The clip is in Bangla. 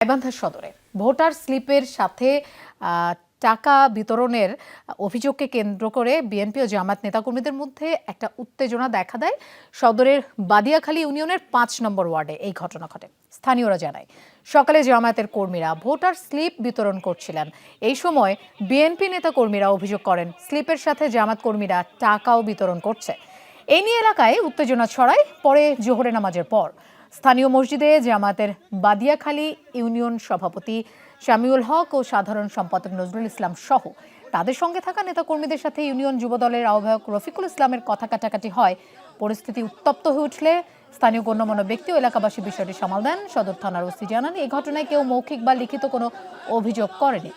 গাইবান্ধা সদরে ভোটার স্লিপের সাথে টাকা বিতরণের অভিযোগকে কেন্দ্র করে বিএনপি ও জামায়াত নেতাকর্মীদের মধ্যে একটা উত্তেজনা দেখা দেয়। সদরের বাদিয়াখালী ইউনিয়নের ৫ নম্বর ওয়ার্ডে এই ঘটনা ঘটে। স্থানীয়রা জানায়, সকালে জামায়াতের কর্মীরা ভোটার স্লিপ বিতরণ করছিলেন। এই সময় বিএনপি নেতাকর্মীরা অভিযোগ করেন, স্লিপের সাথে জামায়াত কর্মীরা টাকাও বিতরণ করছে। এই নিয়ে এলাকায় উত্তেজনা ছড়ায়। পরে জোহরের নামাজের পর স্থানীয় মসজিদে জামায়াতের বাদিয়াখালী ইউনিয়ন সভাপতি শামিউল হক ও সাধারণ সম্পাদক নজরুল ইসলাম সহ তাদের সঙ্গে থাকা নেতাকর্মীদের সাথে ইউনিয়ন যুবদলের আহ্বায়ক রফিকুল ইসলামের কথা কাটাকাটি হয়। পরিস্থিতি উত্তপ্ত হয়ে উঠলে স্থানীয় গণ্যমান্য ব্যক্তি ও এলাকাবাসী বিষয়টি সামাল দেন। সদর থানার ওসি জানান, এই ঘটনায় কেউ মৌখিক বা লিখিত কোনো অভিযোগ করেনি।